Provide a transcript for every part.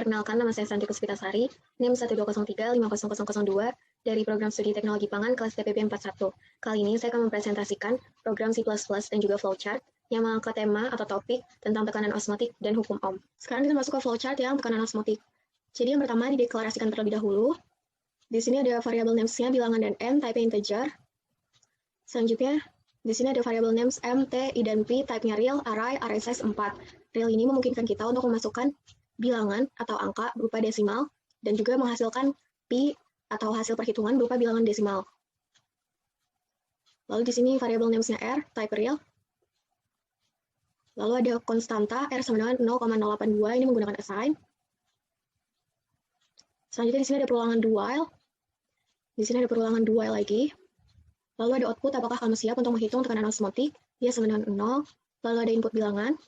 Perkenalkan, nama saya Santi Puspitasari, NIM 120350002 dari Program Studi Teknologi Pangan kelas TPB 41. Kali ini saya akan mempresentasikan program C++ dan juga flowchart yang mengangkat tema atau topik tentang tekanan osmotik dan hukum Ohm. Sekarang kita masuk ke flowchart yang tekanan osmotik. Jadi yang pertama dideklarasikan terlebih dahulu. Di sini ada variabel names-nya bilangan dan n, type integer. Selanjutnya, di sini ada variabel names m, t, i, dan p, type-nya real, array size 4. Real ini memungkinkan kita untuk memasukkan bilangan atau angka berupa desimal dan juga menghasilkan pi atau hasil perhitungan berupa bilangan desimal. Lalu di sini variabel names-nya r, type real. Lalu ada konstanta r sama dengan 0,082, ini menggunakan assign. Selanjutnya di sini ada perulangan do while. Di sini ada perulangan do while lagi. Lalu ada output, apakah kamu siap untuk menghitung tekanan osmotik? Dia sama dengan 0. Lalu ada input bilangan.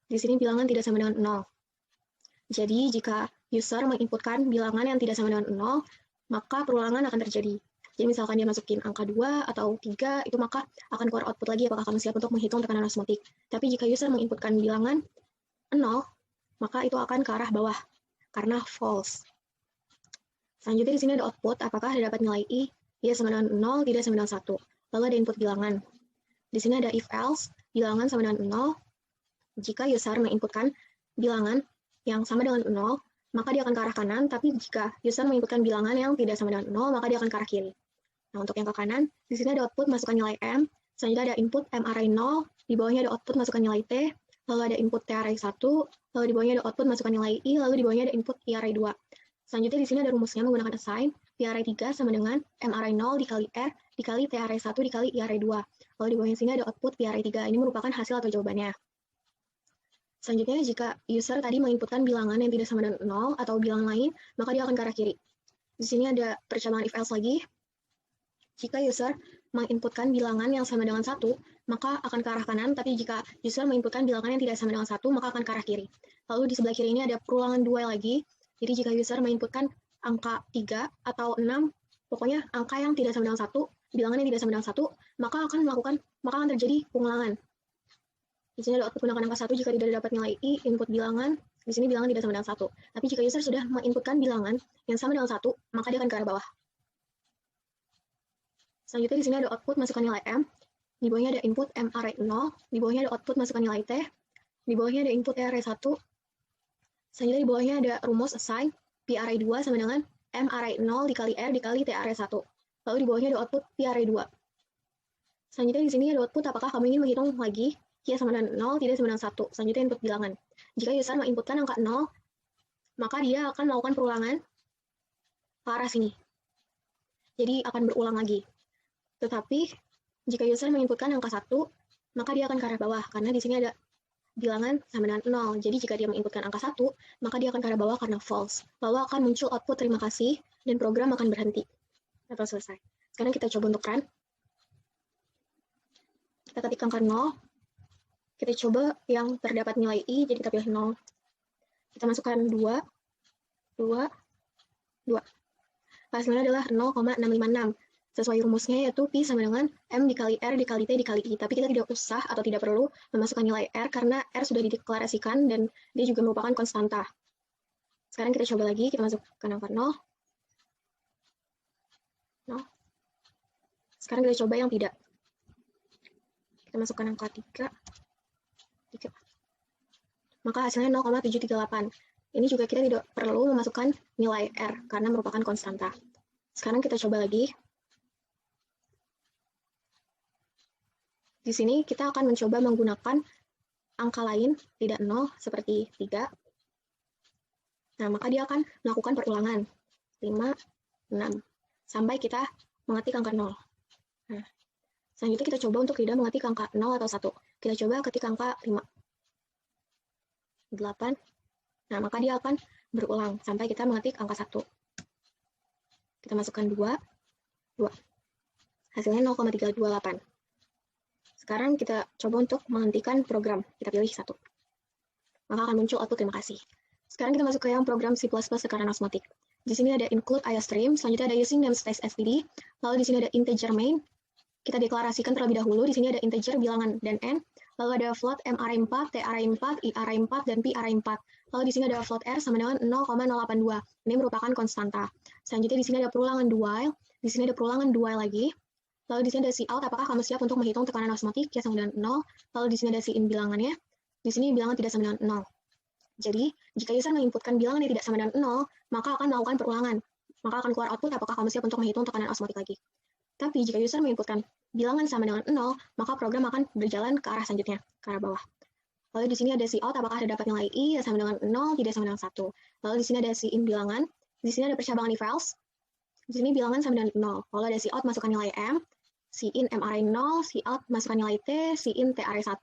Di sini bilangan tidak sama dengan 0. Jadi, jika user menginputkan bilangan yang tidak sama dengan 0, maka perulangan akan terjadi. Jadi, misalkan dia masukin angka 2 atau 3, itu maka akan keluar output lagi apakah kamu siap untuk menghitung tekanan osmotik. Tapi jika user menginputkan bilangan 0, maka itu akan ke arah bawah, karena false. Selanjutnya di sini ada output, apakah dapat nilai i, dia sama dengan 0, tidak sama dengan 1. Lalu ada input bilangan. Di sini ada if else, bilangan sama dengan 0. Jika user menginputkan bilangan yang sama dengan 0, maka dia akan ke arah kanan, tapi jika user menginputkan bilangan yang tidak sama dengan 0, maka dia akan ke arah kiri. Nah, untuk yang ke kanan, di sini ada output, masukkan nilai m, selanjutnya ada input m array 0, di bawahnya ada output, masukkan nilai t, lalu ada input t array 1, lalu di bawahnya ada output, masukkan nilai i, lalu di bawahnya ada input i array 2. Selanjutnya di sini ada rumusnya menggunakan assign, p array 3 sama dengan m array 0 dikali r dikali t array 1 dikali i array 2. Lalu di bawahnya sini ada output p array 3, ini merupakan hasil atau jawabannya. Selanjutnya, jika user tadi menginputkan bilangan yang tidak sama dengan 0 atau bilangan lain, maka dia akan ke arah kiri. Di sini ada percabangan if else lagi. Jika user menginputkan bilangan yang sama dengan 1, maka akan ke arah kanan, tapi jika user menginputkan bilangan yang tidak sama dengan 1, maka akan ke arah kiri. Lalu di sebelah kiri ini ada perulangan do while lagi. Jadi jika user menginputkan angka 3 atau 6, pokoknya angka yang tidak sama dengan 1, bilangan yang tidak sama dengan 1, maka akan terjadi pengulangan. Di sini ada output menggunakan angka 1 jika tidak dapat nilai i, input bilangan, di sini bilangan tidak sama dengan 1. Tapi jika user sudah menginputkan bilangan yang sama dengan 1, maka dia akan ke arah bawah. Selanjutnya di sini ada output, masukkan nilai m, di bawahnya ada input m array 0, di bawahnya ada output, masukkan nilai t, di bawahnya ada input t array 1, selanjutnya di bawahnya ada rumus assign, p array 2 sama dengan m array 0 dikali r dikali t array 1. Lalu di bawahnya ada output p array 2. Selanjutnya di sini ada output, apakah kamu ingin menghitung lagi? Ya sama dengan 0, tidak sama dengan 1. Selanjutnya input bilangan. Jika user menginputkan angka 0, maka dia akan melakukan perulangan ke arah sini. Jadi akan berulang lagi. Tetapi jika user menginputkan angka 1, maka dia akan ke arah bawah, karena di sini ada bilangan sama dengan 0. Jadi jika dia menginputkan angka 1, maka dia akan ke arah bawah karena false. Lalu akan muncul output terima kasih, dan program akan berhenti. Atau selesai. Sekarang kita coba untuk run. Kita ketik angka 0. Kita coba yang terdapat nilai i, jadi kita pilih 0. Kita masukkan 2. Hasilnya adalah 0,656. Sesuai rumusnya yaitu pi sama dengan m dikali r dikali t dikali i. Tapi kita tidak usah atau tidak perlu memasukkan nilai r, karena r sudah dideklarasikan dan dia juga merupakan konstanta. Sekarang kita coba lagi, kita masukkan angka 0. Sekarang kita coba yang tidak. Kita masukkan angka 3. Maka hasilnya 0,738. Ini juga kita tidak perlu memasukkan nilai R, karena merupakan konstanta. Sekarang kita coba lagi. Di sini kita akan mencoba menggunakan angka lain, tidak 0, seperti 3. Nah, maka dia akan melakukan perulangan. 5, 6. Sampai kita mengetik angka 0. Nah, selanjutnya kita coba untuk tidak mengetik angka 0 atau 1. Kita coba ketik angka 5. 8. Nah, maka dia akan berulang sampai kita mengetik angka 1. Kita masukkan 2. Hasilnya 0,328. Sekarang kita coba untuk menghentikan program. Kita pilih 1. Maka akan muncul output terima kasih. Sekarang kita masuk ke yang program C++ tekanan osmotik. Di sini ada include IOStream, selanjutnya ada using namespace std, lalu di sini ada integer main. Kita deklarasikan terlebih dahulu, di sini ada integer bilangan dan n, lalu ada float m array 4, t array 4, i array 4, dan p array 4. Lalu di sini ada float R sama dengan 0,082. Ini merupakan konstanta. Selanjutnya di sini ada perulangan 2 while. Di sini ada perulangan 2 while lagi. Lalu di sini ada Cout, apakah kamu siap untuk menghitung tekanan osmotik? Ya, sama dengan 0. Lalu di sini ada In bilangannya. Di sini bilangan tidak sama dengan 0. Jadi, jika user menginputkan bilangan yang tidak sama dengan 0, maka akan melakukan perulangan. Maka akan keluar output apakah kamu siap untuk menghitung tekanan osmotik lagi. Tapi jika user menginputkan bilangan sama dengan 0, maka program akan berjalan ke arah selanjutnya, ke arah bawah. Lalu di sini ada Cout, apakah dapat nilai I, ya sama dengan 0, tidak sama dengan 1. Lalu di sini ada In bilangan, di sini ada percabangan if else, di sini bilangan sama dengan 0. Lalu ada Cout, masukkan nilai M, In M array 0, Cout, masukkan nilai T, In T array 1,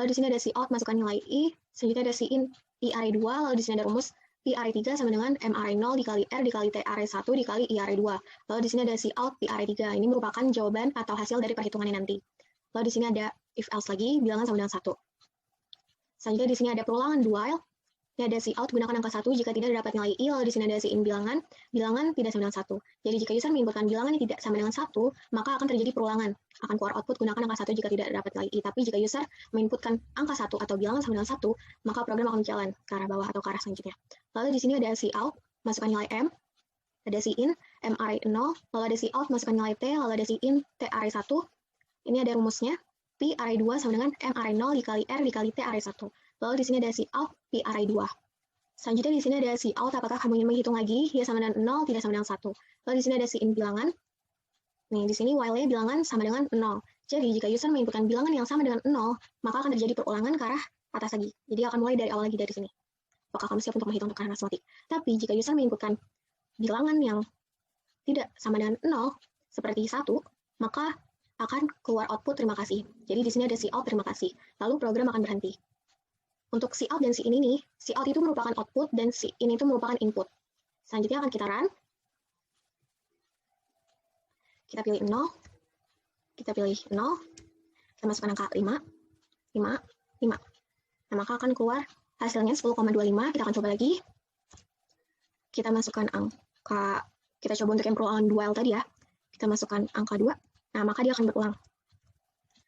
lalu di sini ada Cout, masukkan nilai I, selanjutnya ada In I array 2, lalu di sini ada rumus I array 3 sama dengan M array 0 dikali R dikali T array 1 dikali I array 2. Lalu di sini ada Cout P array 3. Ini merupakan jawaban atau hasil dari perhitungannya nanti. Lalu di sini ada if else lagi, bilangan sama dengan 1. Selanjutnya di sini ada perulangan 2 while. Ini ada Cout, gunakan angka 1 jika tidak dapat nilai I, lalu di sini ada In bilangan, bilangan tidak sama dengan 1. Jadi jika user menginputkan bilangan yang tidak sama dengan 1, maka akan terjadi perulangan. Akan keluar output gunakan angka 1 jika tidak dapat nilai I. Tapi jika user menginputkan angka 1 atau bilangan sama dengan 1, maka program akan berjalan ke arah bawah atau ke arah selanjutnya. Lalu di sini ada Cout, masukkan nilai M, ada In, M array 0, lalu ada Cout, masukkan nilai T, lalu ada In, T array 1. Ini ada rumusnya, P array 2 sama dengan M array 0 dikali R dikali T array 1. Lalu di sini ada Cout, P array 2. Selanjutnya di sini ada Cout, apakah kamu ingin menghitung lagi? Ya sama dengan 0, tidak sama dengan 1. Lalu di sini ada In bilangan. Nih, di sini while-nya bilangan sama dengan 0. Jadi jika user menginputkan bilangan yang sama dengan 0, maka akan terjadi perulangan ke arah atas lagi. Jadi akan mulai dari awal lagi dari sini. Apakah kamu siap untuk menghitung tekanan osmotik? Tapi jika user menginputkan bilangan yang tidak sama dengan 0, seperti 1, maka akan keluar output terima kasih. Jadi di sini ada Cout terima kasih. Lalu program akan berhenti. Untuk Cout dan In ini, Cout itu merupakan output dan In itu merupakan input. Selanjutnya akan kita run. Kita pilih 0. Kita pilih 0. Kita masukkan angka 5. 5. 5. Nah, maka akan keluar hasilnya 10,25. Kita akan coba lagi. Kita masukkan angka, kita coba untuk yang perulangan 2 while tadi ya. Kita masukkan angka 2. Nah, maka dia akan berulang.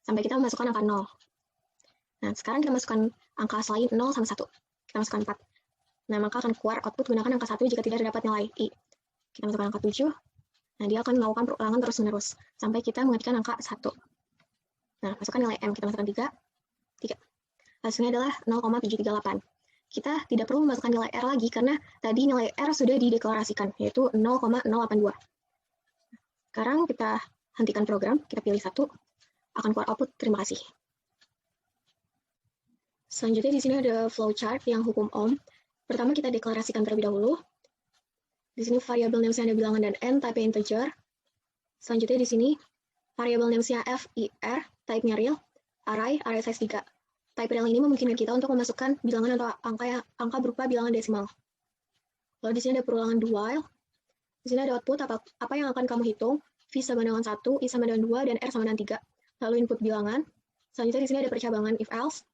Sampai kita masukkan angka 0. Nah, sekarang kita masukkan angka selain 0 sama 1. Kita masukkan 4. Nah, maka akan keluar output gunakan angka 1 jika tidak dapat nilai I. Kita masukkan angka 7. Nah, dia akan melakukan perulangan terus-menerus sampai kita mengetikkan angka 1. Nah, masukkan nilai M. Kita masukkan 3. 3. Hasilnya adalah 0,738. Kita tidak perlu memasukkan nilai R lagi karena tadi nilai R sudah dideklarasikan, yaitu 0,082. Sekarang kita hentikan program, kita pilih 1. Akan keluar output terima kasih. Selanjutnya di sini ada flowchart yang hukum Ohm. Pertama kita deklarasikan terlebih dahulu. Di sini variabel names-nya ada bilangan dan n, type integer. Selanjutnya di sini variabel names-nya f, i, r, type-nya real, array size 3. Type real ini memungkinkan kita untuk memasukkan bilangan atau angka berupa bilangan desimal. Lalu di sini ada perulangan 2 while. Di sini ada output apa yang akan kamu hitung. V sama dengan 1, I sama dengan 2, dan R sama dengan 3. Lalu input bilangan. Selanjutnya di sini ada percabangan if else.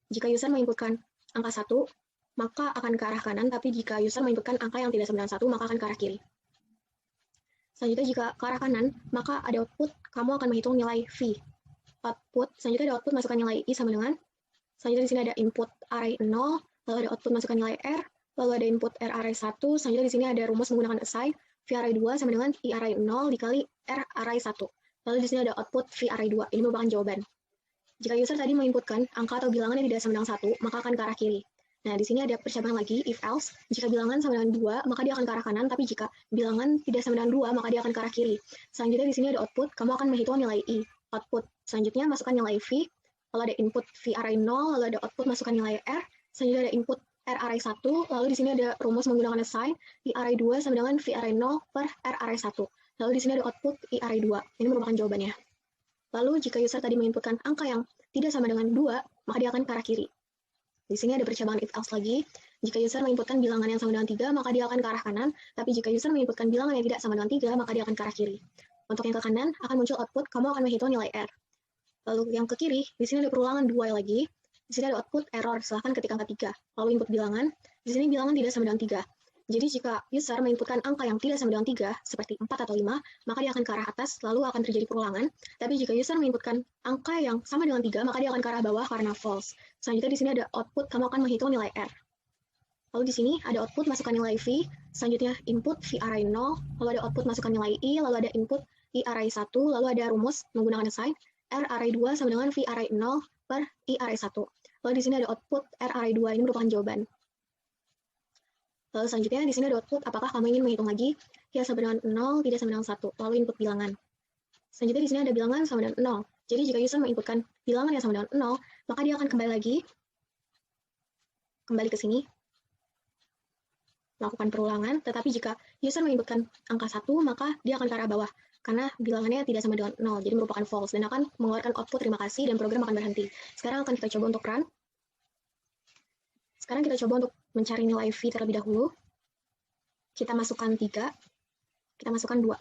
Jika user menginputkan angka 1, maka akan ke arah kanan, tapi jika user menginputkan angka yang tidak sama dengan 1, maka akan ke arah kiri. Selanjutnya jika ke arah kanan, maka ada output, kamu akan menghitung nilai V. Output, selanjutnya ada output, masukkan nilai I sama dengan. Selanjutnya di sini ada input array 0, lalu ada output, masukkan nilai R, lalu ada input R array 1, selanjutnya di sini ada rumus menggunakan assign, V array 2 sama dengan I array 0 dikali R array 1. Lalu di sini ada output V array 2, ini merupakan jawaban. Jika user tadi menginputkan angka atau bilangan yang tidak sama dengan 1, maka akan ke arah kiri. Nah, di sini ada percabangan lagi, if else. Jika bilangan sama dengan 2, maka dia akan ke arah kanan, tapi jika bilangan tidak sama dengan 2, maka dia akan ke arah kiri. Selanjutnya di sini ada output, kamu akan menghitung nilai I. Output, selanjutnya masukkan nilai V, lalu ada input V array 0, lalu ada output, masukkan nilai R, selanjutnya ada input R array 1, lalu di sini ada rumus menggunakan assign, I array 2 sama dengan V array 0 per R array 1. Lalu di sini ada output I array 2, ini merupakan jawabannya. Lalu jika user tadi menginputkan angka yang tidak sama dengan 2, maka dia akan ke arah kiri. Di sini ada percabangan if else lagi. Jika user menginputkan bilangan yang sama dengan 3, maka dia akan ke arah kanan. Tapi jika user menginputkan bilangan yang tidak sama dengan 3, maka dia akan ke arah kiri. Untuk yang ke kanan, akan muncul output, kamu akan menghitung nilai R. Lalu yang ke kiri, di sini ada perulangan 2 lagi. Di sini ada output error, silahkan ketik angka 3. Lalu input bilangan, di sini bilangan tidak sama dengan 3. Jadi jika user menginputkan angka yang tidak sama dengan 3, seperti 4 atau 5, maka dia akan ke arah atas, lalu akan terjadi perulangan. Tapi jika user menginputkan angka yang sama dengan 3, maka dia akan ke arah bawah karena false. Selanjutnya di sini ada output, kamu akan menghitung nilai R. Lalu di sini ada output masukkan nilai V, selanjutnya input V array 0, lalu ada output masukkan nilai I, lalu ada input I array 1, lalu ada rumus menggunakan assign R array 2 sama dengan V array 0 per I array 1. Lalu di sini ada output R array 2, ini merupakan jawaban. Lalu selanjutnya di sini ada output apakah kamu ingin menghitung lagi, ya sama dengan 0, tidak sama dengan 1, lalu input bilangan. Selanjutnya di sini ada bilangan sama dengan 0. Jadi jika user menginputkan bilangan yang sama dengan 0, maka dia akan kembali ke sini, melakukan perulangan, tetapi jika user menginputkan angka 1, maka dia akan ke arah bawah, karena bilangannya tidak sama dengan 0, jadi merupakan false, dan akan mengeluarkan output terima kasih, dan program akan berhenti. Sekarang akan kita coba untuk run. Sekarang kita coba untuk mencari nilai V terlebih dahulu. Kita masukkan 3, kita masukkan 2.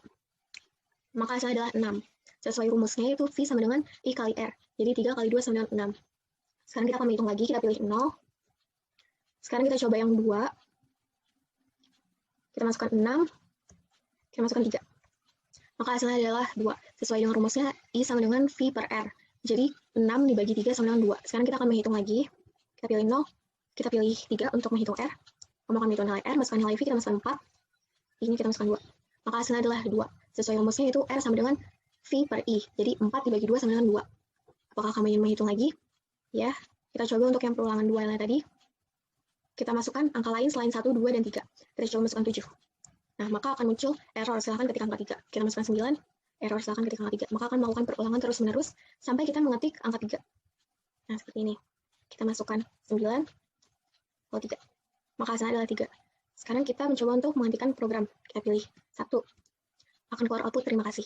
Maka hasilnya adalah 6. Sesuai rumusnya itu V sama dengan I kali R. Jadi 3 kali 2 sama dengan 6. Sekarang kita akan menghitung lagi, kita pilih 0. Sekarang kita coba yang 2. Kita masukkan 6. Kita masukkan 3. Maka hasilnya adalah 2. Sesuai dengan rumusnya, I sama dengan V per R. Jadi 6 dibagi 3 sama dengan 2. Sekarang kita akan menghitung lagi. Kita pilih 0. Kita pilih 3 untuk menghitung R. Kamu akan menghitung nilai R, masukkan nilai V, kita masukkan 4. Ini kita masukkan 2. Maka hasilnya adalah 2. Sesuai rumusnya itu R sama dengan V per I. Jadi 4 dibagi 2 sama dengan 2. Apakah kamu ingin menghitung lagi? Ya, kita coba untuk yang perulangan 2 yang tadi. Kita masukkan angka lain selain 1, 2, dan 3. Kita coba masukkan 7. Nah, maka akan muncul error, silahkan ketik angka 3. Kita masukkan 9, error, silahkan ketik angka 3. Maka akan melakukan perulangan terus-menerus sampai kita mengetik angka 3. Nah, seperti ini. Kita masukkan 9, lalu 3. Maka hasilnya adalah 3. Sekarang kita mencoba untuk menghentikan program. Kita pilih 1. Akan keluar output terima kasih.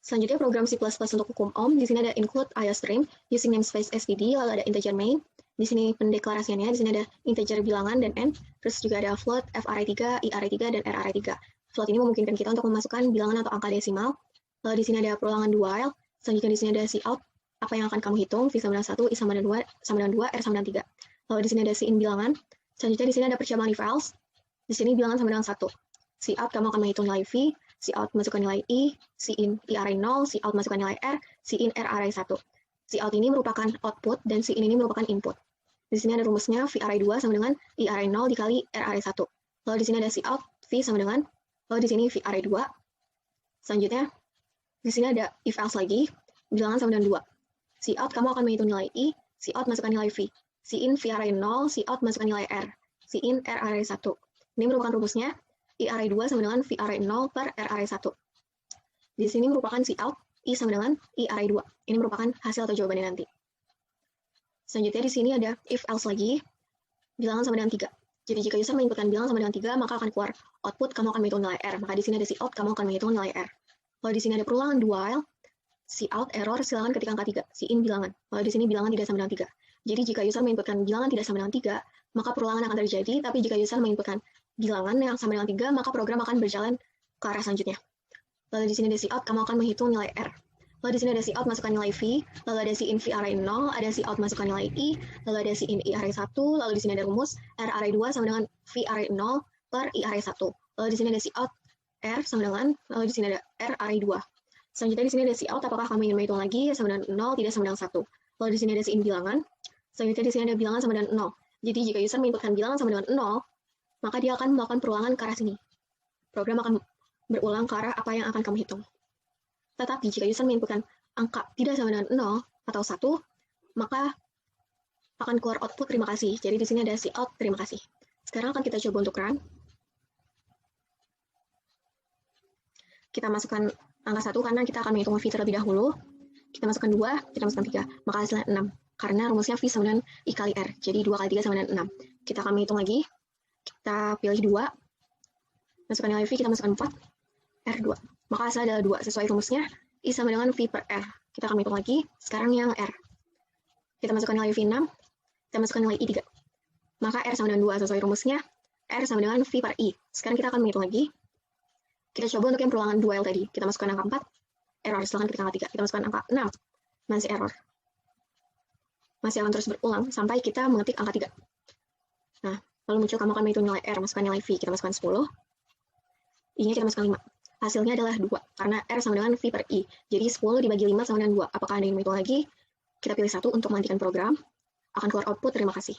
Selanjutnya program C++ untuk hukum Ohm. Di sini ada include IOStream using namespace std, lalu ada integer main. Di sini pendeklarasiannya, di sini ada integer bilangan dan n. Terus juga ada float, f array 3, i array 3, dan r array 3. Float ini memungkinkan kita untuk memasukkan bilangan atau angka desimal. Lalu di sini ada perulangan 2 while. Selanjutnya di sini ada cout. Apa yang akan kamu hitung? V sama dengan 1, I sama dengan 2, R sama dengan 3. Lalu di sini ada cin bilangan. Selanjutnya di sini ada percobaan nilai. Di sini bilangan sama dengan 1. Cout kamu akan menghitung nilai V, cout masukkan nilai I, cin I array 0, cout masukkan nilai R, cin R array 1. Cout ini merupakan output dan cin ini merupakan input. Di sini ada rumusnya V array 2 sama dengan I array 0 dikali R array 1. Lalu di sini ada cout V sama dengan, lalu di sini V array 2. Selanjutnya di sini ada if else lagi, bilangan sama dengan 2. Cout kamu akan menghitung nilai I, cout masukkan nilai V, cin V array 0, cout masukkan nilai R, cin R array 1. Ini merupakan rumusnya I array 2 sama dengan V array 0 per R array 1. Di sini merupakan cout I sama dengan I array 2. Ini merupakan hasil atau jawabannya nanti. Selanjutnya di sini ada if else lagi, bilangan sama dengan 3. Jadi jika user menginputkan bilangan sama dengan 3, maka akan keluar output, kamu akan menghitung nilai R. Maka di sini ada cout, kamu akan menghitung nilai R. Lalu di sini ada perulangan 2 while, cout error, silakan ketik angka 3, cin bilangan. Lalu di sini bilangan tidak sama dengan 3. Jadi jika user menginputkan bilangan tidak sama dengan 3, maka perulangan akan terjadi, tapi jika user menginputkan bilangan yang sama dengan 3, maka program akan berjalan ke arah selanjutnya. Lalu di sini ada cout, kamu akan menghitung nilai R. Lalu di sini ada cout, masukkan nilai V, lalu ada cin V array 0, ada cout, masukkan nilai I, lalu ada cin I array 1, lalu di sini ada rumus R array 2 sama dengan V array 0 per I array 1. Lalu di sini ada cout R sama dengan, lalu di sini ada R array 2. Selanjutnya di sini ada cout, apakah kamu ingin menghitung lagi, sama dengan 0, tidak sama dengan 1. Lalu di sini ada cin bilangan, selanjutnya di sini ada bilangan sama dengan 0. Jadi jika user menginputkan bilangan sama dengan 0, maka dia akan melakukan perulangan ke arah sini. Program akan berulang ke arah apa yang akan kamu hitung. Tetapi jika user menginputkan angka tidak sama dengan 0 atau 1, maka akan keluar output terima kasih. Jadi di sini ada cout terima kasih. Sekarang akan kita coba untuk run. Kita masukkan angka 1 karena kita akan menghitung V terlebih dahulu. Kita masukkan 2, kita masukkan 3, maka hasilnya 6. Karena rumusnya V sama dengan I kali R. Jadi 2 kali 3 sama dengan 6. Kita akan menghitung lagi. Kita pilih 2, masukkan nilai V, kita masukkan 4, R2. Maka hasilnya adalah 2. Sesuai rumusnya, I sama dengan V per R. Kita akan menghitung lagi. Sekarang yang R. Kita masukkan nilai V 6, kita masukkan nilai I 3. Maka R sama dengan 2. Sesuai rumusnya, R sama dengan V per I. Sekarang kita akan menghitung lagi. Kita coba untuk yang perulangan dual tadi. Kita masukkan angka 4, error. Silahkan ketik angka 3. Kita masukkan angka 6, masih error. Masih akan terus berulang sampai kita mengetik angka 3. Nah, lalu muncul kamu akan menghitung nilai R, masukkan nilai V, kita masukkan 10. I-nya kita masukkan 5. Hasilnya adalah 2, karena R sama dengan V per I. Jadi 10 dibagi 5 sama dengan 2. Apakah Anda ingin menghitung lagi? Kita pilih 1 untuk menghentikan program. Akan keluar output, terima kasih.